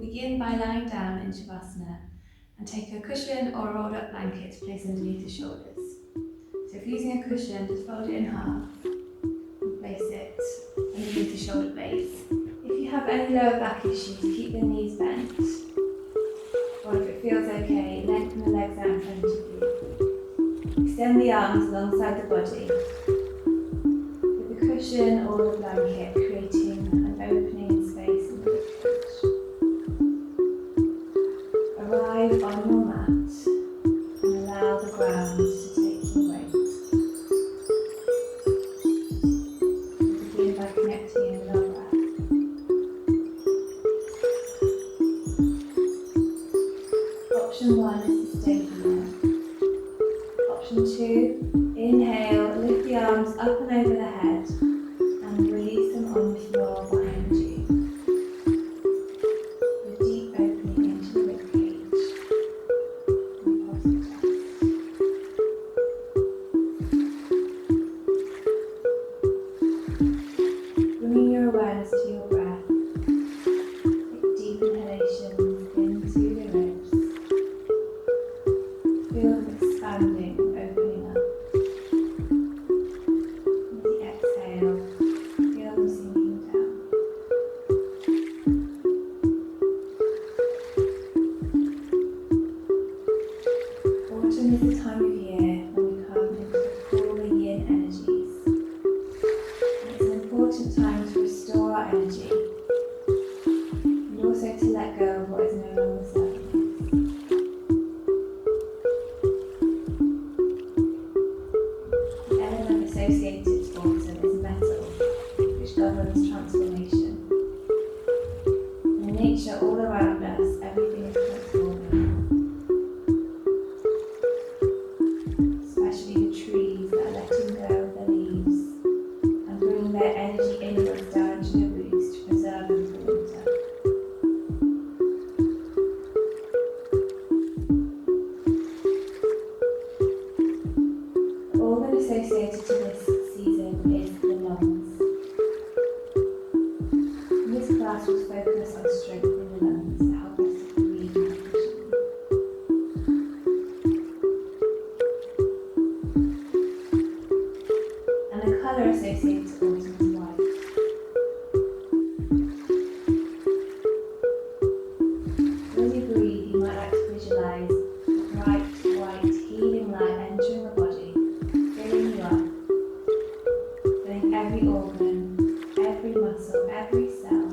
begin by lying down in Shavasana and take a cushion or a rolled up blanket to place underneath the shoulders. So if using a cushion, just fold it in half and place it underneath the shoulder blades. If you have any lower back issues, keep the knees bent. Or if it feels okay, lengthen the legs out in front of you. Extend the arms alongside the body, with the cushion or the blanket creating an opening in space in the ribcage. Arrive on your mat and allow the ground to take your weight. Begin by connecting in with our breath. Option 1 is to stay here. Option 2, inhale, lift the arms up and over the head and release them on the floor behind you. A deep opening into the ribcage and across the chest. Bringing your awareness to your breath. Take deep inhalations into the ribs. Feel them expanding and opening up. With the exhale, feel them sinking down. Autumn is the time of year when we come into the cooler yin energies. And it's an important time to restore our energy and also to let go of what is no longer serving us. The element associated to autumn is metal, which governs transformation. In nature all around us, everything is transforming. Especially the trees that are letting go of their leaves and bringing their energy inwards down to the roots to preserve them for winter. The organ associated to this season is the lungs. In this class we'll focus on strengthening the lungs to help us to breathe more efficiently. And the colour associated to autumn is white. As you breathe, you might like to visualise a bright, white, healing light entering the body, filling you up, filling every organ, every muscle, every cell.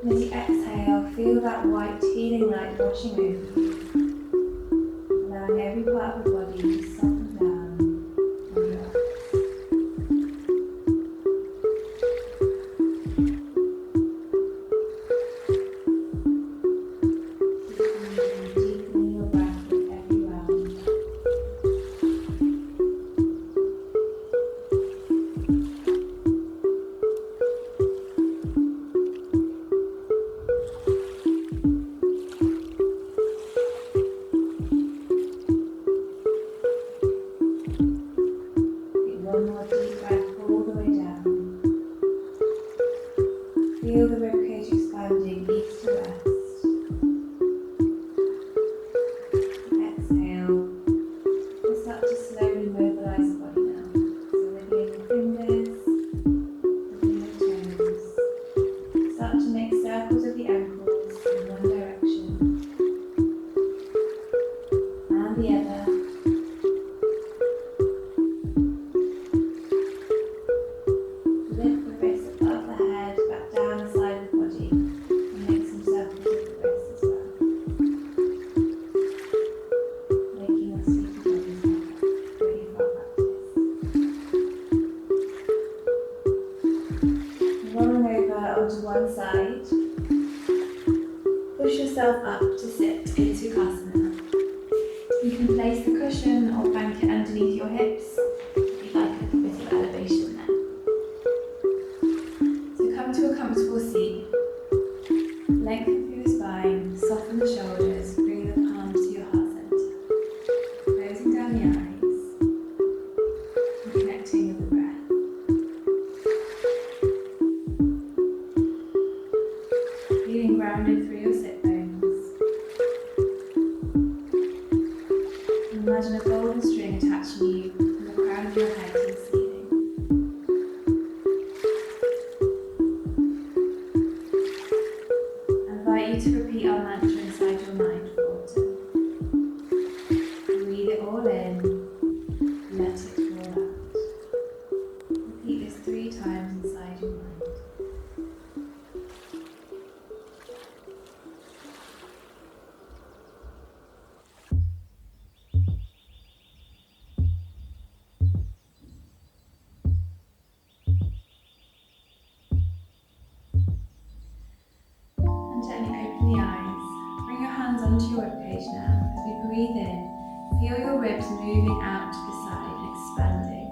And as you exhale, feel that white, healing light washing over you, allowing every part of the body to soften down and relax. Deepening your breath with every round. Take one more deep breath all the way down. Feel the ribcage expanding east to west. Exhale. We'll start to slowly mobilise the body now. So wiggling your fingers, wiggling your toes. Start to make circles of the ankles in one direction and the other. Lift the wrists above the head, back down the side of the body, and make some circles with the wrists as well. Making your sleepy bodies ready for our practice. Rolling over onto one side, push yourself up to sit in Sukhasana. You can place the cushion or blanket underneath your hips if you'd like a little bit of elevation there. So come to a comfortable seat. Lengthen through the spine, soften the shoulders, bring the palms to your heart center. Closing down the eyes and connecting with the breath. coming through your sit bones. Imagine a golden string attaching you from the crown of your head to the ceiling. I invite you to repeat our mantra inside your mind for autumn. Breathe it all in, let it all out. Repeat this 3 times inside your mind. And gently open the eyes. Bring your hands onto your ribcage now. As we breathe in, feel your ribs moving out to the side and expanding.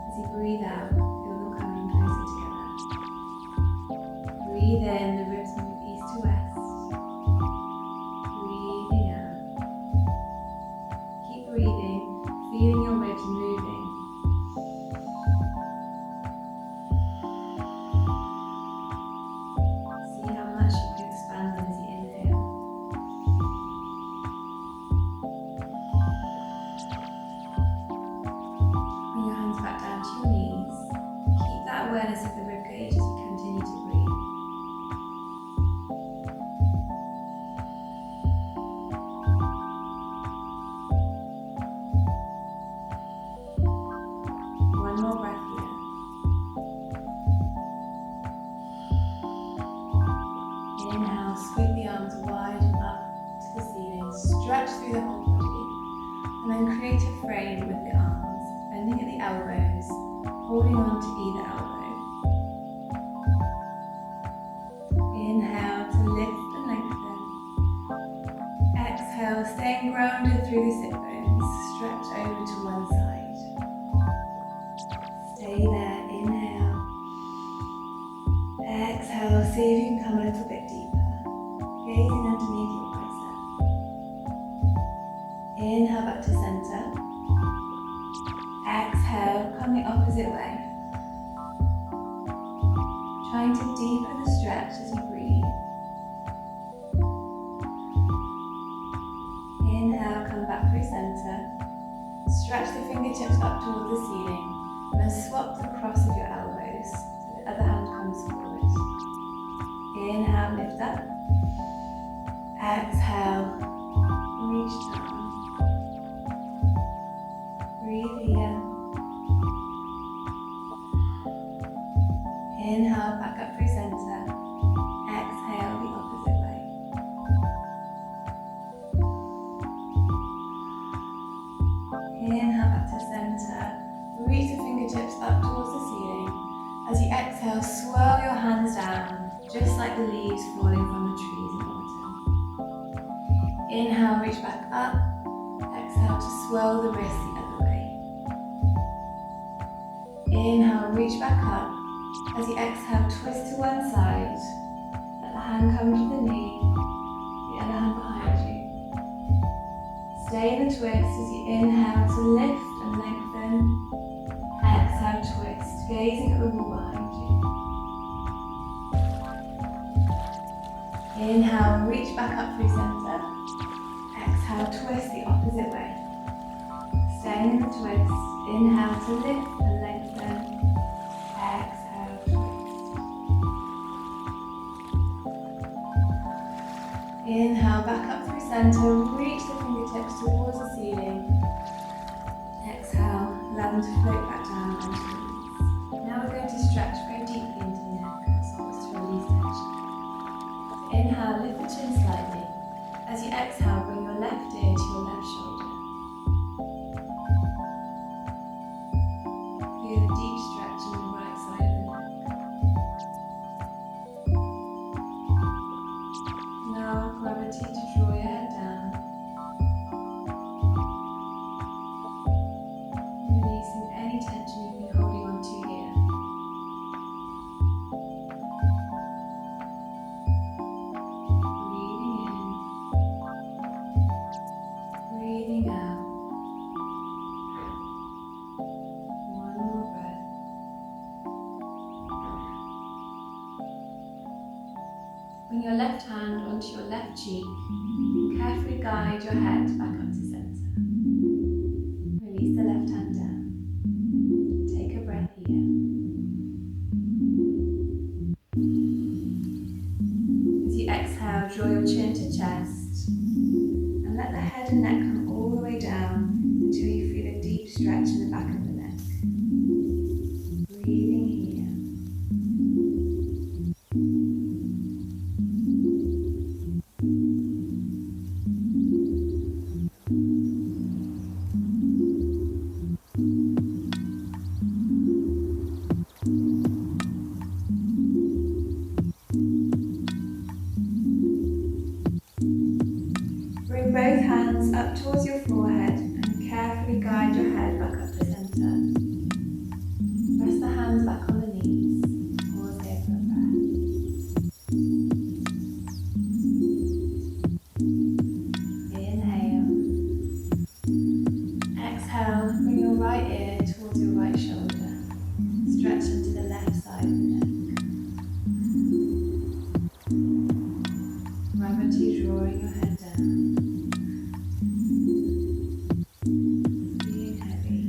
As you breathe out, feel them coming closer together. Breathe in, the ribs move east to west. Breathing out. Keep breathing, feeling your ribs moving. See how much you can expand them as you inhale. Bring your hands back down to your knees. Keep that awareness of the ribcage as you continue to breathe. One more breath here. Inhale, sweep the arms wide and up to the ceiling. Stretch through the whole body. And then create a frame with the arms, bending at the elbows, holding on to either elbow. Inhale to lift and lengthen. Exhale, staying grounded through the sit bones. Stretch over to one side. Stay there, inhale. Exhale, see if you can come a little bit deeper. Gazing underneath your bicep. Inhale back to center. Exhale, come the opposite way. Trying to deepen the stretch as you breathe. Inhale, come back through center. Stretch the fingertips up towards the ceiling. And then swap the cross of your elbows so the other hand comes forward. Inhale, lift up. Exhale, reach down. Breathe here. Inhale, back up through center. Exhale, the opposite way. Inhale, back to center. Reach the fingertips up towards the ceiling. As you exhale, swirl your hands down, just like the leaves falling from the trees in autumn. Inhale, reach back up. Exhale to swirl the wrists the other way. Inhale, reach back up. As you exhale, twist to one side. Let the hand come to the knee, the other hand behind you. Stay in the twist as you inhale to lift and lengthen. Exhale, twist, gazing at the wall behind you. Inhale, reach back up through center. Exhale, twist the opposite way. Staying in the twist. Inhale to lift and lengthen. Exhale, twist. Inhale, back up through center. Reach the fingertips towards the ceiling. Exhale, allow them to float back down onto the knees. Now we're going to stretch very deeply into the neck muscles to release tension. Inhale, lift the chin slightly. As you exhale, bring your left ear to your left shoulder. Feel a deep stretch in the right side of the neck. Now gravity to draw your head down. Releasing any tension you've been holding on to here. Breathing in. Breathing Bring your left hand onto your left cheek and carefully guide your head back up to centre. Release the left hand down. Take a breath here. As you exhale, draw your chin to chest and let the head and neck come all the way down until you feel a deep stretch in the back of the neck. Breathing here. Bring both hands up towards your forehead and carefully guide your head back up to centre. Rest the hands back on the knees. Pause here for a breath. Inhale. Exhale, bring your right ear towards your right shoulder. Stretch into the left side of the neck. Gravity drawing your head down. Feeling heavy.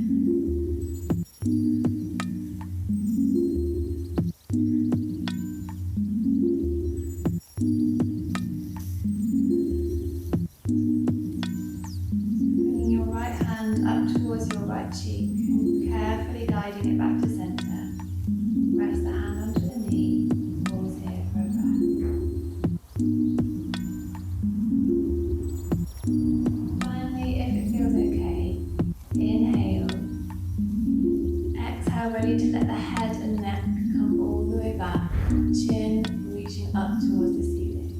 Bringing your right hand up towards your right cheek and carefully guiding it back to centre. Rest the hand onto the knee. Pause here for a breath. Finally, if it feels okay, inhale. Exhale, ready to let the head and neck come all the way back, chin reaching up towards the ceiling.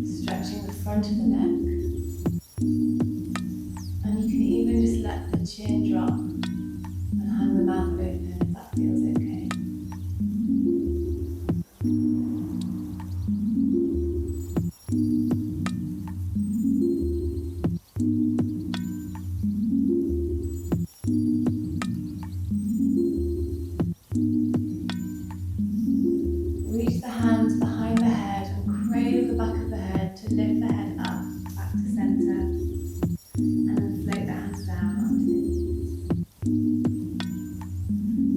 Stretching the front of the neck. And you can even just let the chin drop and hang the mouth open if that feels okay. Reach the hands behind the head and cradle the back of the head to lift the head up back to centre, and then float the hands down onto the knees.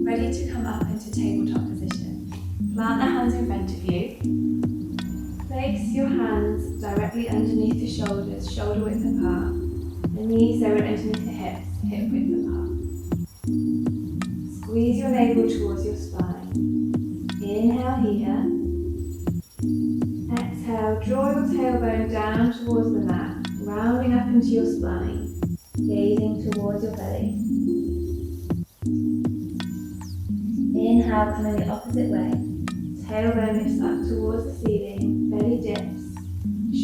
Ready to come up into tabletop position. Plant the hands in front of you. Place your hands directly underneath the shoulders, shoulder width apart. The knees are underneath the hips, hip width apart. Squeeze your navel towards your spine. Inhale here. Exhale, draw your tailbone down towards the mat, rounding up into your spine, gazing towards your belly. Inhale, coming the opposite way. Tailbone lifts up towards the ceiling, belly dips,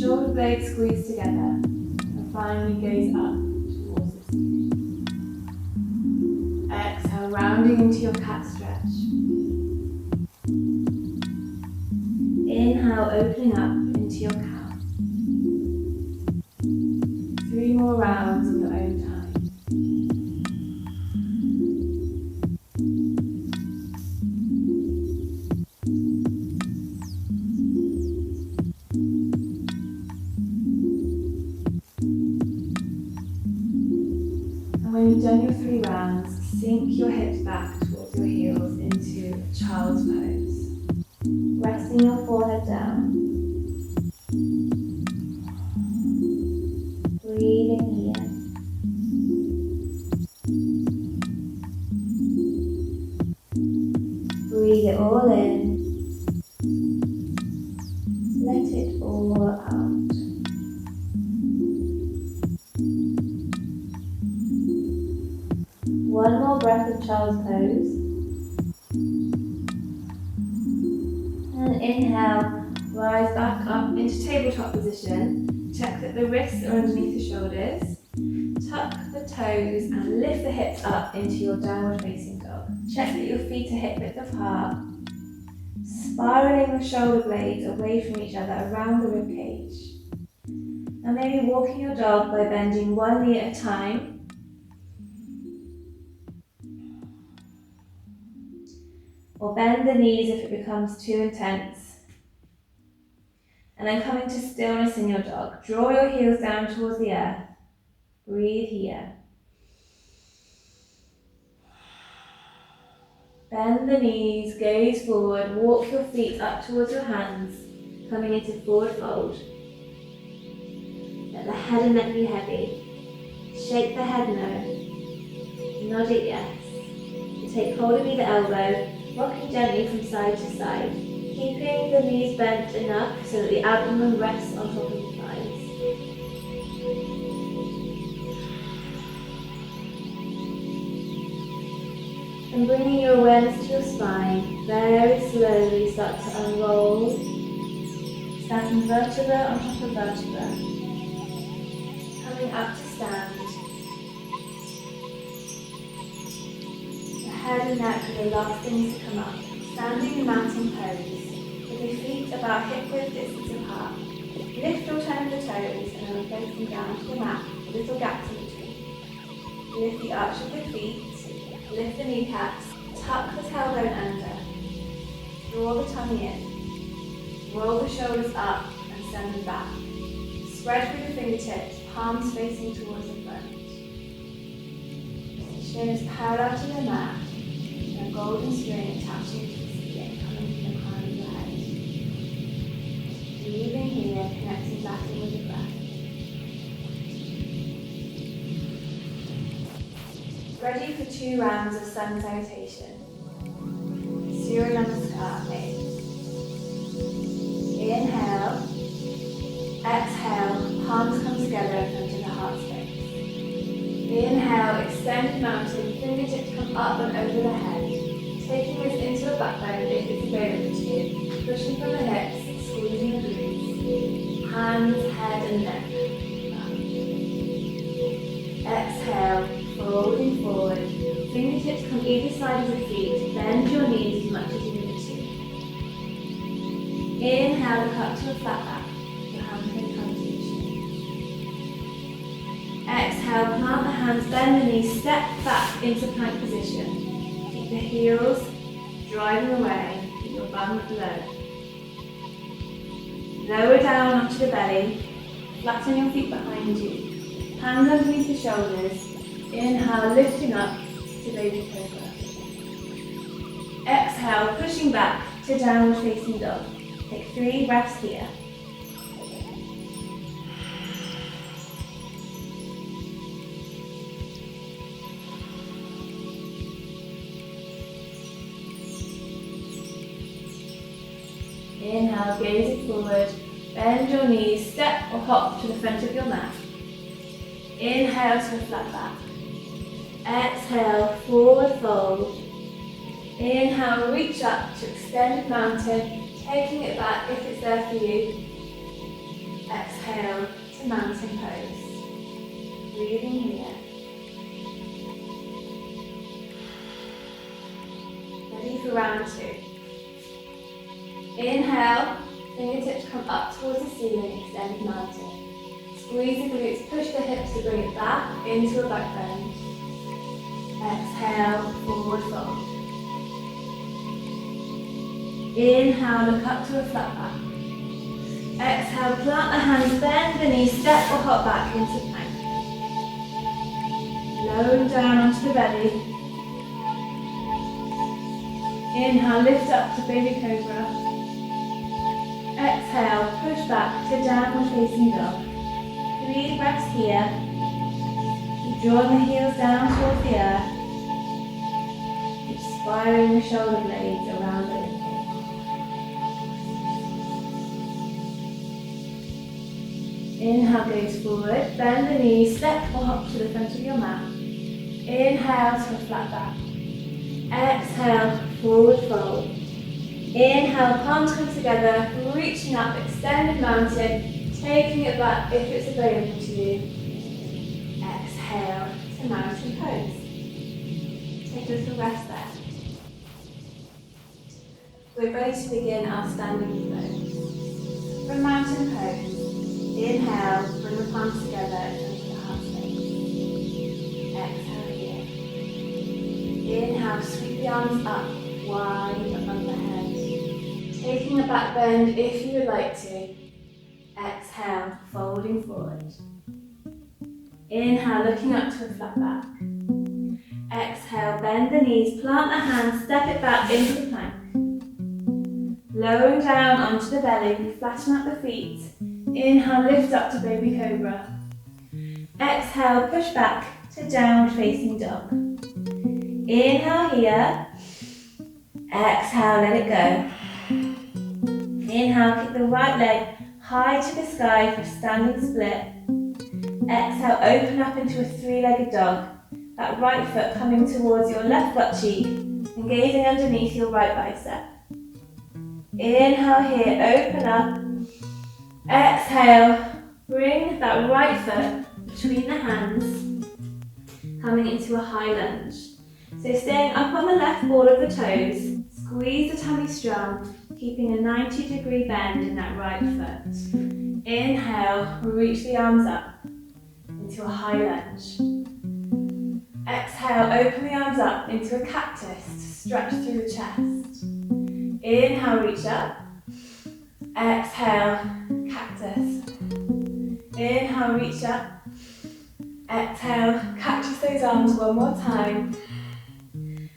shoulder blades squeeze together, and finally gaze up towards the ceiling. Exhale, rounding into your cat stretch. Inhale, opening up into your cow. 3 more rounds on your own time. And when you've done your 3 rounds, sink your hips back towards your heels into child's pose. Resting your forehead down. Breathing here. Breathe it all in. Let it all out. One more breath of child's pose. And inhale, rise back up into tabletop position. Check that the wrists are underneath the shoulders. Tuck the toes and lift the hips up into your downward facing dog. Check that your feet are hip width apart. Spiraling the shoulder blades away from each other around the rib cage. And maybe walking your dog by bending one knee at a time. or bend the knees if it becomes too intense. And then coming to stillness in your dog. Draw your heels down towards the earth. Breathe here. Bend the knees, gaze forward, walk your feet up towards your hands, coming into forward fold. Let the head and neck be heavy. Shake the head no. Nod it yes. And take hold of either elbow, rocking gently from side to side, keeping the knees bent enough so that the abdomen rests on top of the thighs. And bringing your awareness to your spine, very slowly start to unroll, stacking vertebra on top of vertebra, coming up to stand. The head and neck are the last things to come up, standing in mountain pose, with your feet about hip-width distance apart. Lift or turn the toes and then place them down to the mat, with little gaps in between. Lift the arch of the feet. Lift the kneecaps, tuck the tailbone under, draw the tummy in, roll the shoulders up and send them back. Spread through the fingertips, palms facing towards the front. Shin is parallel to the mat, and a golden string attaching to the ceiling coming from the crown of your head. Breathing here, connecting back in with the breath. Ready for 2 rounds of sun salutation. Surya Namaskar 8. Inhale. Exhale, palms come together in front of the heart space. Inhale, extended mountain, fingertips come up and over the head. Taking this into a backbone if it's available to you. Pushing from the hips, squeezing the glutes. Hands, head and neck. Exhale. Folding forward, fingertips come either side of the feet, bend your knees as much as you need to. Inhale, look up to a flat back, your hands may come to your chin. Exhale, plant the hands, bend the knees, step back into plank position. Keep the heels driving away, keep your bum low. Lower down onto the belly, flatten your feet behind you, hands underneath the shoulders. Inhale, lifting up to baby cobra. Exhale, pushing back to downward facing dog. Take 3 breaths here. Inhale, gazing forward. Bend your knees, step or hop to the front of your mat. Inhale to a flat back. Exhale, forward fold. Inhale, reach up to extended mountain, taking it back if it's there for you. Exhale to mountain pose. Breathing here. Ready for round 2. Inhale, fingertips come up towards the ceiling, extended mountain. Squeeze the glutes, push the hips to bring it back into a back bend. Exhale, forward fold. Inhale, look up to a flat back. Exhale, plant the hands, bend the knees, step or hop back into plank. Lower down onto the belly. Inhale, lift up to baby cobra. Exhale, push back to downward facing dog. 3 breaths here. Keep drawing the heels down towards the earth. Keep spiraling the shoulder blades around the ankle. Inhale, gaze forward. Bend the knees, step or hop to the front of your mat. Inhale to a flat back. Exhale, forward fold. Inhale, palms come together, reaching up, extended mountain, taking it back if it's available to you. Exhale to mountain pose. Take a little rest there. We're ready to begin our standing flow. From mountain pose, inhale, bring the palms together into the heart space. Exhale here. Inhale, sweep the arms up, wide above the head. Taking a back bend if you would like to. Exhale, folding forward. Inhale, looking up to a flat back. Exhale, bend the knees, plant the hands, step it back into plank. Lowering down onto the belly, flatten out the feet. Inhale, lift up to baby cobra. Exhale, push back to downward facing dog. Inhale here. Exhale, let it go. Inhale, kick the right leg high to the sky for a standing split. Exhale, open up into a three-legged dog. That right foot coming towards your left butt cheek, engaging underneath your right bicep. Inhale here, open up. Exhale, bring that right foot between the hands, coming into a high lunge. So staying up on the left ball of the toes, squeeze the tummy strong, keeping a 90-degree bend in that right foot. Inhale, reach the arms up into a high lunge. Exhale, open the arms up into a cactus to stretch through the chest. Inhale, reach up. Exhale, cactus. Inhale, reach up. Exhale, cactus those arms one more time.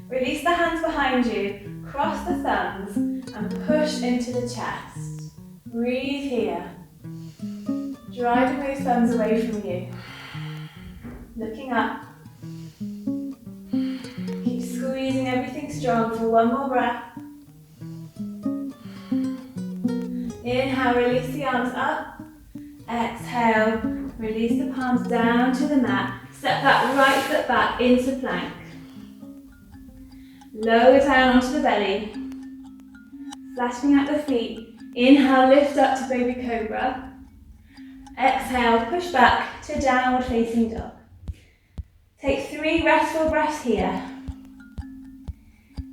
Release the hands behind you, cross the thumbs and push into the chest. Breathe here. Driving those thumbs away from you. Looking up. Keep squeezing everything strong for one more breath. Inhale, release the arms up. Exhale, release the palms down to the mat. Step that right foot back into plank. Lower down onto the belly. Flattening out the feet. Inhale, lift up to baby cobra. Exhale, push back to downward facing dog. Take 3 restful breaths here.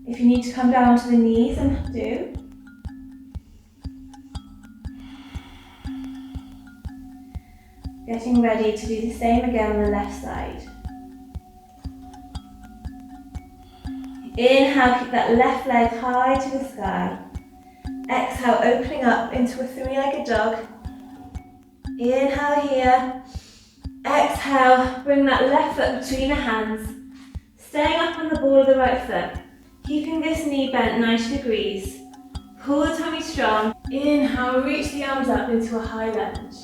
If you need to come down to the knees, then do. Getting ready to do the same again on the left side. Inhale, keep that left leg high to the sky. Exhale, opening up into a three-legged dog. Inhale here. Exhale, bring that left foot between the hands. Staying up on the ball of the right foot. Keeping this knee bent 90 degrees. Pull the tummy strong. Inhale, reach the arms up into a high lunge.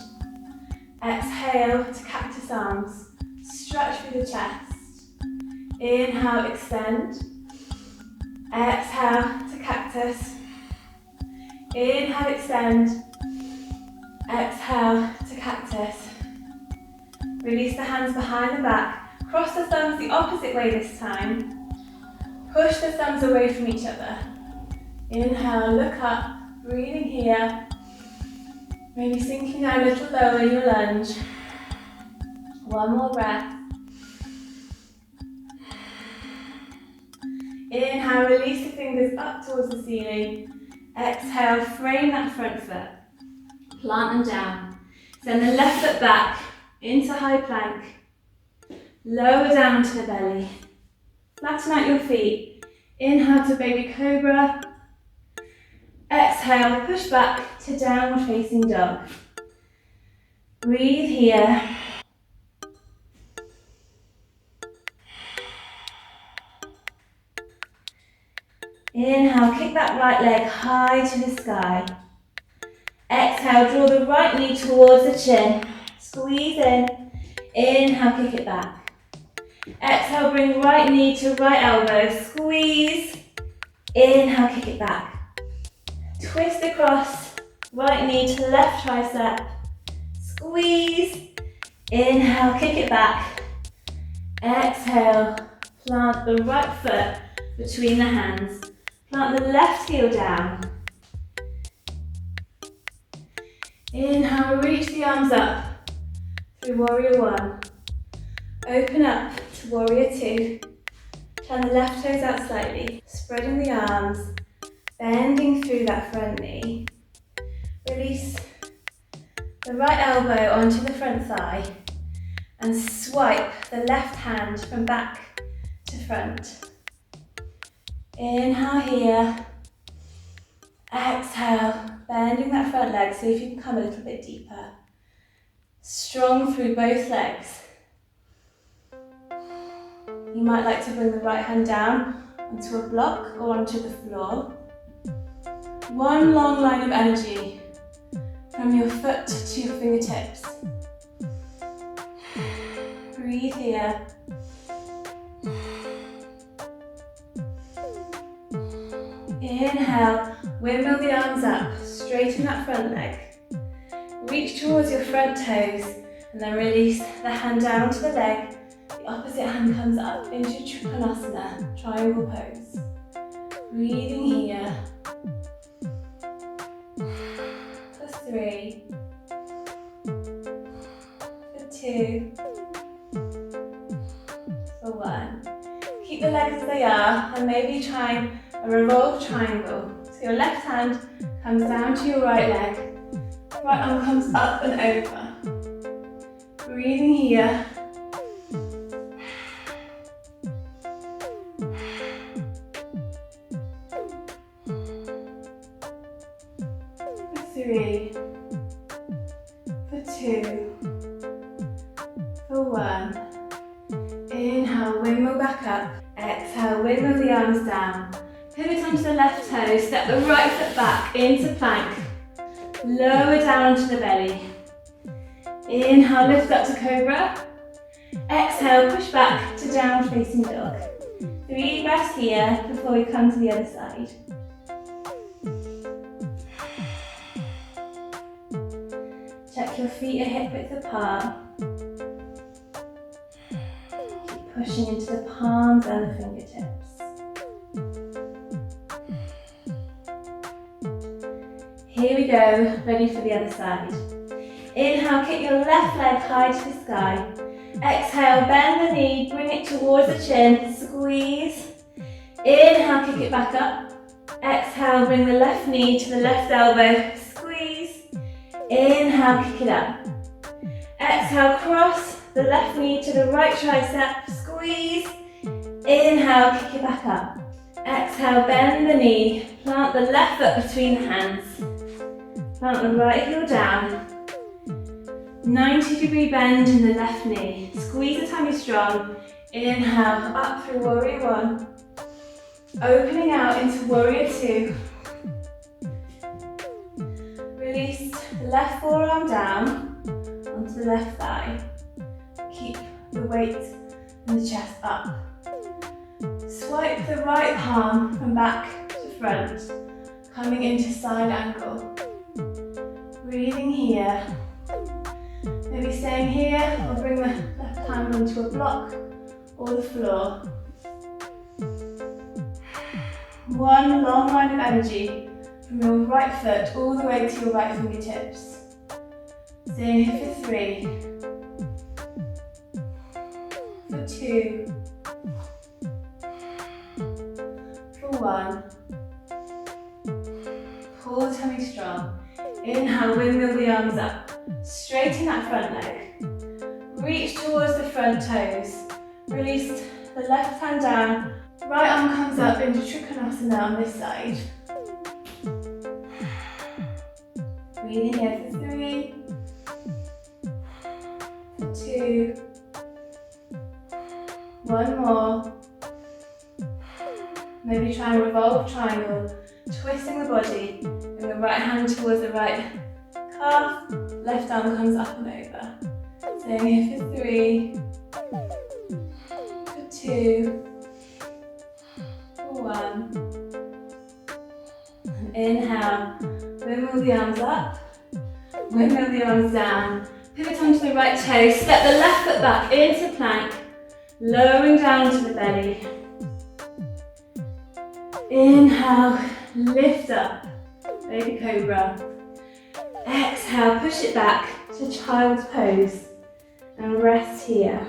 Exhale to cactus arms. Stretch through the chest. Inhale, extend. Exhale to cactus. Inhale, extend. Exhale to cactus. Release the hands behind the back. Cross the thumbs the opposite way this time. Push the thumbs away from each other. Inhale, look up, breathing here. Maybe sinking down a little lower in your lunge. One more breath. Inhale, release the fingers up towards the ceiling. Exhale, frame that front foot. Plant them down. Send the left foot back into high plank. Lower down to the belly. Flatten out your feet. Inhale to baby cobra. Exhale, push back to downward facing dog. Breathe here. Inhale, kick that right leg high to the sky. Exhale, draw the right knee towards the chin. Squeeze in. Inhale, kick it back. Exhale, bring right knee to right elbow. Squeeze. Inhale, kick it back. Twist across. Right knee to left tricep. Squeeze. Inhale, kick it back. Exhale, plant the right foot between the hands. Plant the left heel down. Inhale, reach the arms up through warrior one. Open up to warrior two. Turn the left toes out slightly, spreading the arms, bending through that front knee. Release the right elbow onto the front thigh and swipe the left hand from back to front. Inhale here. Exhale, bending that front leg, so if you can come a little bit deeper. Strong through both legs. You might like to bring the right hand down onto a block or onto the floor. One long line of energy from your foot to your fingertips. Breathe here. Inhale, windmill the arms up, straighten that front leg. Reach towards your front toes and then release the hand down to the leg. The opposite hand comes up into Trikonasana, triangle pose. Breathing here. For 3. For 2. For 1. Keep the legs as they are and maybe try a revolved triangle. So your left hand comes down to your right leg. Right arm comes up and over. Breathing here. For 3. For 2. For 1. Inhale, windmill back up. Exhale, windmill the arms down. Pivot onto the left toe, step the right foot back into plank. Lower down onto the belly. Inhale, lift up to cobra. Exhale, push back to down facing dog. 3 breaths here before we come to the other side. Check your feet are hip width apart. Keep pushing into the palms and the fingertips. Here we go, ready for the other side. Inhale, kick your left leg high to the sky. Exhale, bend the knee, bring it towards the chin, squeeze. Inhale, kick it back up. Exhale, bring the left knee to the left elbow, squeeze. Inhale, kick it up. Exhale, cross the left knee to the right tricep, squeeze. Inhale, kick it back up. Exhale, bend the knee, plant the left foot between the hands. Plant the right heel down. 90-degree bend in the left knee. Squeeze the tummy strong. Inhale, up through warrior 1. Opening out into warrior 2. Release the left forearm down onto the left thigh. Keep the weight in the chest up. Swipe the right palm from back to front, coming into side angle. Breathing here. Maybe staying here or bring the left hand onto a block or the floor. One long line of energy from your right foot all the way to your right fingertips. Staying here for 3. For 2. For 1. Pull the tummy strong. Inhale, windmill the arms up. Straighten that front leg. Reach towards the front toes. Release the left hand down. Right arm comes up into Trikonasana on this side. Breathing here for 3. For 2. 1 more. Maybe try and revolve triangle. Twisting the body. Bring the right hand towards the right calf. Left arm comes up and over. Staying here for 3. For 2. For 1. And inhale. Windmill the arms up. Windmill the arms down. Pivot onto the right toe. Step the left foot back into plank. Lowering down to the belly. Inhale, lift up, baby cobra. Exhale, push it back to child's pose and rest here.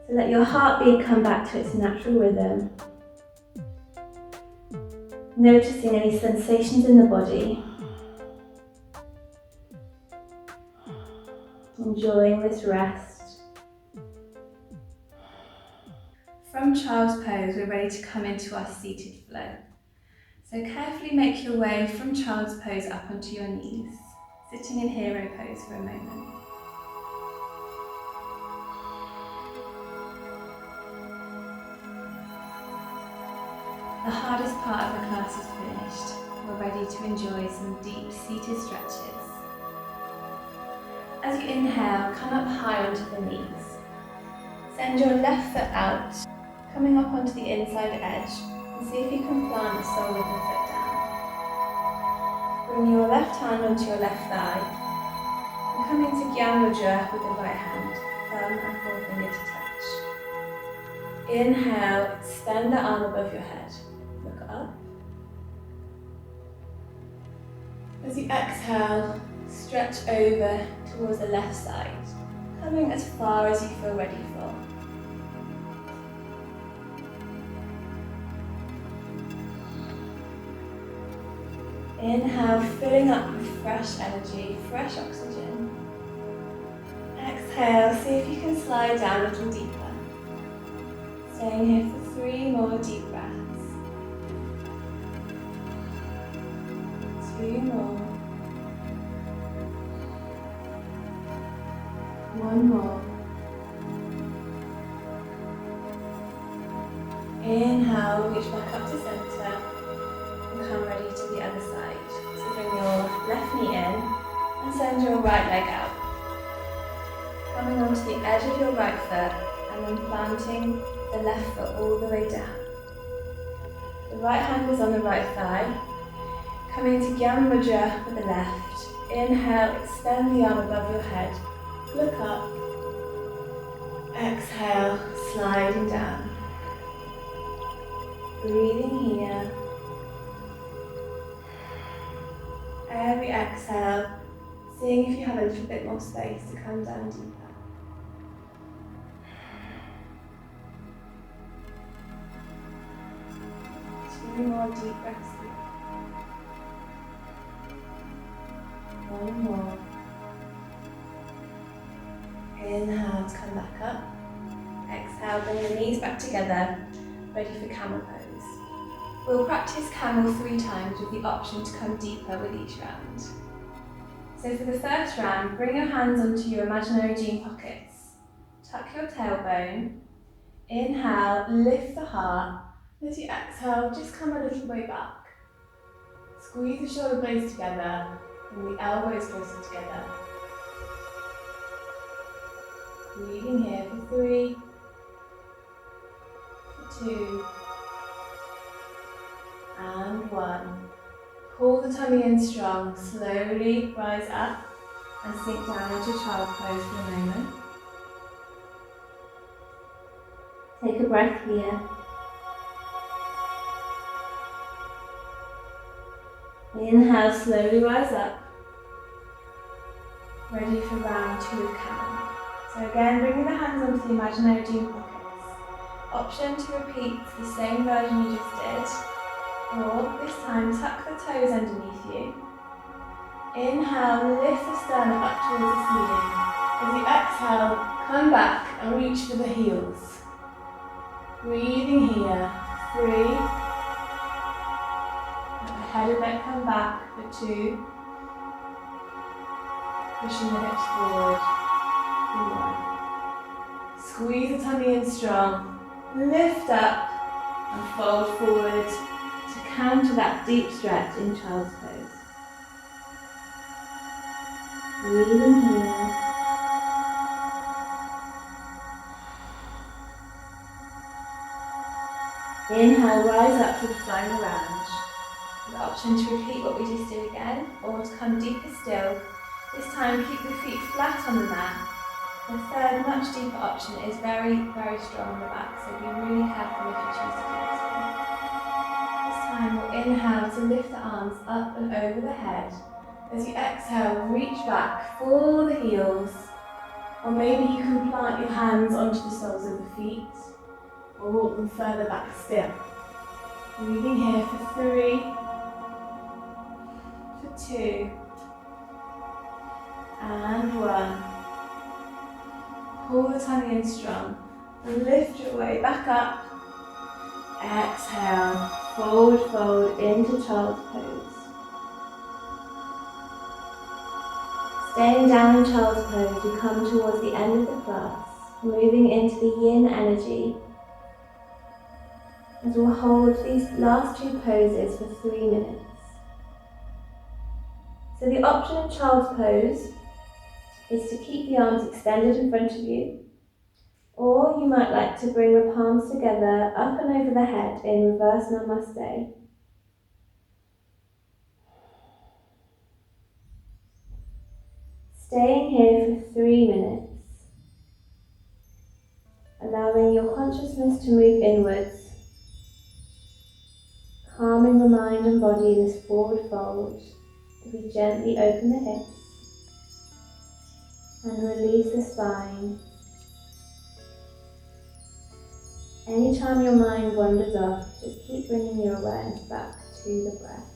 So let your heartbeat come back to its natural rhythm. Noticing any sensations in the body. And enjoying this rest. From child's pose, we're ready to come into our seated flow. So carefully make your way from child's pose up onto your knees, sitting in hero pose for a moment. The hardest part of the class is finished. We're ready to enjoy some deep seated stretches. As you inhale, come up high onto the knees. Send your left foot out, coming up onto the inside edge, and see if you can plant the sole of the foot down. Bring your left hand onto your left thigh, and come into Gyan Mudra with the right hand, thumb and forefinger to touch. Inhale, extend the arm above your head. Look up. As you exhale, stretch over towards the left side, coming as far as you feel ready for. Inhale, filling up with fresh energy, fresh oxygen. Exhale, see if you can slide down a little deeper. Staying here for 3 more deep breaths. 2 more. 1 more. Inhale, reach back up to center and come ready to the other side. So bring your left knee in and send your right leg out. Coming onto the edge of your right foot and then planting the left foot all the way down. The right hand is on the right thigh. Coming to Gyan Mudra with the left. Inhale, extend the arm above your head. Look up. Exhale, sliding down. Breathing here. Every exhale, seeing if you have a little bit more space to come down deeper. Two more deep breaths here. 1 more. Inhale to come back up. Exhale, bring the knees back together, ready for camel pose. We'll practice camel 3 times with the option to come deeper with each round. So for the first round, bring your hands onto your imaginary jean pockets. Tuck your tailbone. Inhale, lift the heart. As you exhale, just come a little way back. Squeeze the shoulder blades together and the elbows closer together. Breathing here for 3, for 2, and 1. Pull the tummy in strong, slowly rise up and sink down into child pose for a moment. Take a breath here. Inhale, slowly rise up. Ready for round 2 of camel. So again, bringing the hands onto the imaginary jean pockets. Option to repeat the same version you just did. Or this time, tuck the toes underneath you. Inhale, lift the sternum up towards the ceiling. As you exhale, come back and reach for the heels. Breathing here, 3. Let the head of it come back for 2. Pushing the hips forward for 1. Squeeze the tummy in strong. Lift up and fold forward to counter that deep stretch in child's pose. Breathing here. Inhale, rise up to the final round. The option to repeat what we just did again, or to come deeper still. This time keep the feet flat on the mat. The third, much deeper option is very, very strong on the back, so be really careful if you choose to do this one. This time we'll inhale to lift the arms up and over the head. As you exhale, reach back for the heels, or maybe you can plant your hands onto the soles of the feet, or walk them further back still. Breathing here for 3, for 2, and 1. Pull the tummy in strong and lift your way back up. Exhale, forward fold into child's pose. Staying down in child's pose, we come towards the end of the class, moving into the yin energy, as we'll hold these last two poses for 3 minutes. So the option in child's pose is to keep the arms extended in front of you, or you might like to bring the palms together up and over the head in reverse namaste. Staying here for 3 minutes, allowing your consciousness to move inwards, calming the mind and body in this forward fold as we gently open the hips and release the spine. Anytime your mind wanders off, just keep bringing your awareness back to the breath.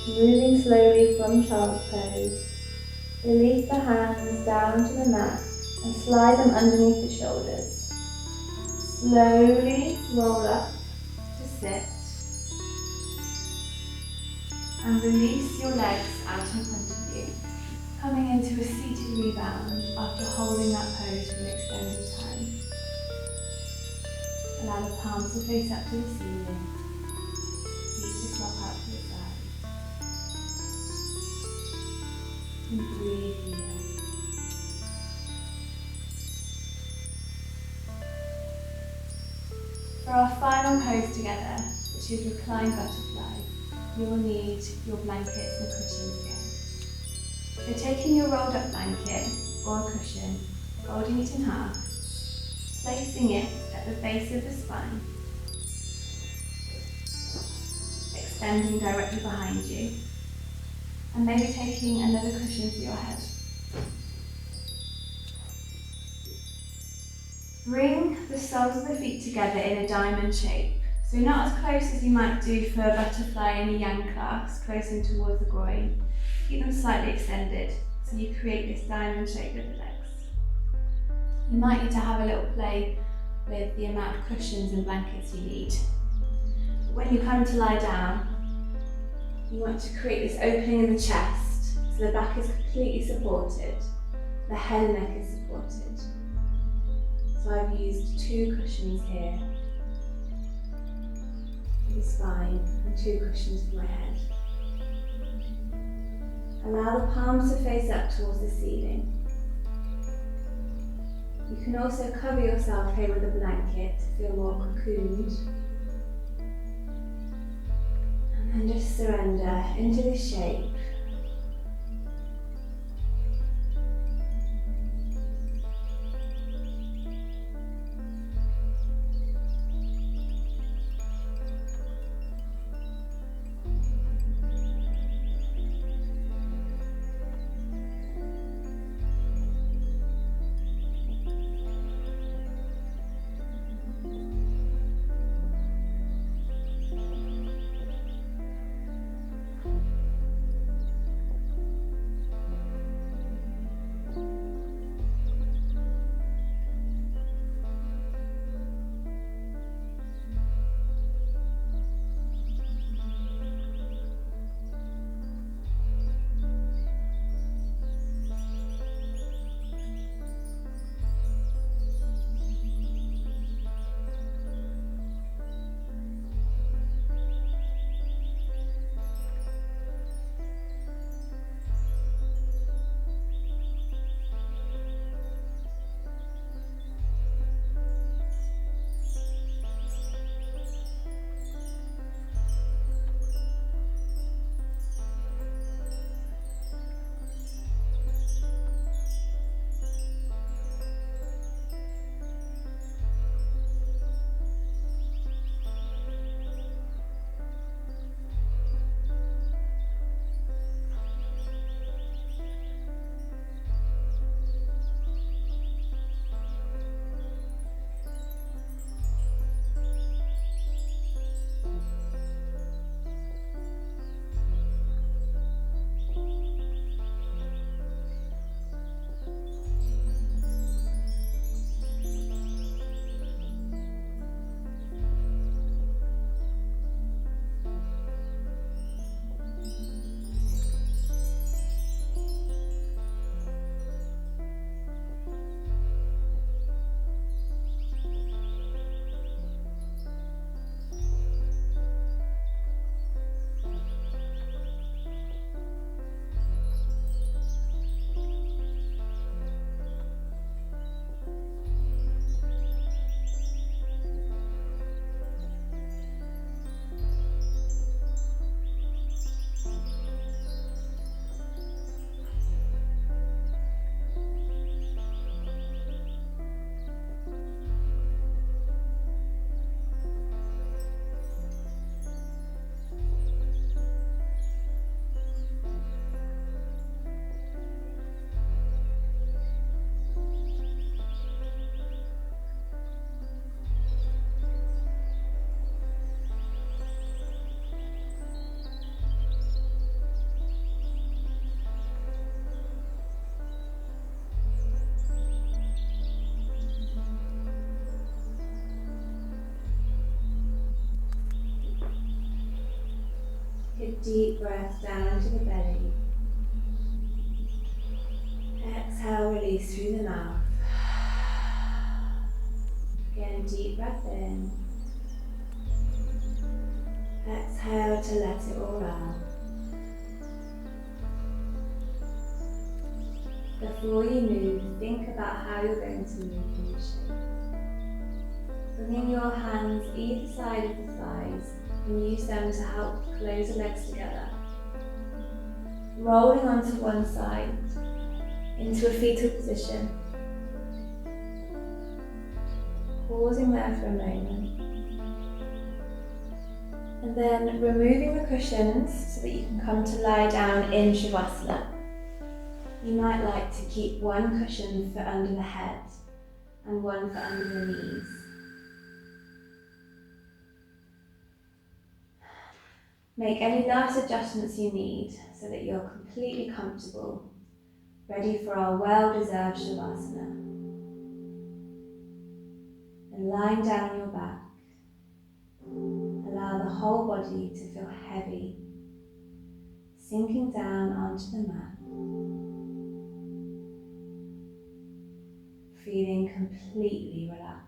Moving slowly from child's pose, release the hands down to the mat and slide them underneath the shoulders. Slowly roll up to sit and release your legs out in front of you, coming into a seated rebound after holding that pose for an extended time. Allow the palms to face up to the ceiling, feet to flop out to the side. And breathe here. For our final pose together, which is reclined butterfly, you will need your blankets and cushions again. So taking your rolled up blanket or a cushion, folding it in half, placing it at the base of the spine, extending directly behind you, and maybe taking another cushion for your head. Bring the soles of the feet together in a diamond shape. So not as close as you might do for a butterfly in a yang class, close in towards the groin. Keep them slightly extended so you create this diamond shape with the legs. You might need to have a little play with the amount of cushions and blankets you need. When you come to lie down, you want to create this opening in the chest so the back is completely supported, the head and neck is supported. So I've used 2 cushions here for the spine and 2 cushions for my head. Allow the palms to face up towards the ceiling. You can also cover yourself here with a blanket to feel more cocooned. And then just surrender into this shape. Take a deep breath down into the belly. Exhale, release through the mouth. Again, deep breath in. Exhale to let it all out. Before you move, think about how you're going to move in this shape. Bringing your hands either side of the thighs and use them to help close the legs together. Rolling onto one side into a fetal position. Pausing there for a moment. And then removing the cushions so that you can come to lie down in Shavasana. You might like to keep one cushion for under the head and one for under the knees. Make any last adjustments you need so that you're completely comfortable, ready for our well-deserved Shavasana. And lying down on your back, allow the whole body to feel heavy, sinking down onto the mat, feeling completely relaxed.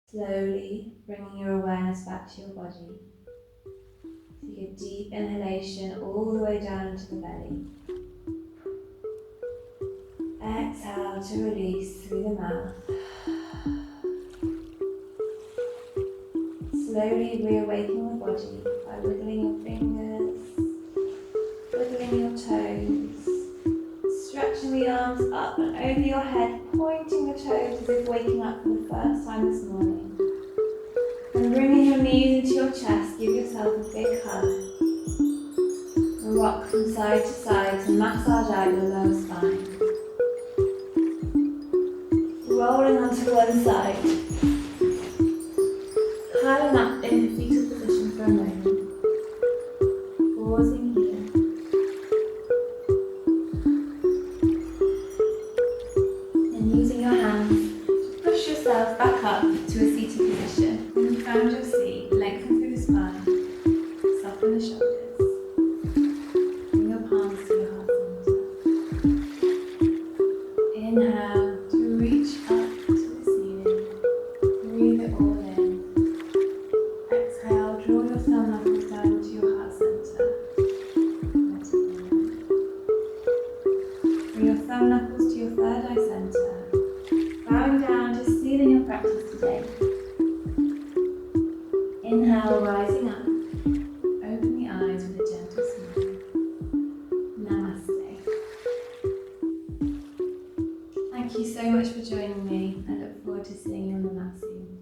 Slowly bringing your awareness back to your body. Take a deep inhalation all the way down into the belly. Exhale to release through the mouth. Slowly reawaken the body by wiggling your fingers, wiggling your toes, stretching the arms up and over your head, pointing the toes as if waking up for the first time this morning. And bringing your knees into your chest, give yourself a big hug. And rock from side to side to massage out your lower spine. Rolling onto one side. Piling up in the fetal position for a moment. Pausing here. And using your hands to push yourself back up to a seated position. When you found your seat, lengthen through the spine. Soften the shoulders. Bring your palms to your heart center. Inhale to reach up to the ceiling. Breathe it all in. Exhale, draw your thumb knuckles down to your heart center. Let it go. Bring your thumb knuckles to your third eye center. Bowing down to sealing your practice today. Inhale, rising up. Open the eyes with a gentle smile. Namaste. Thank you so much for joining me. I look forward to seeing you on the mat soon.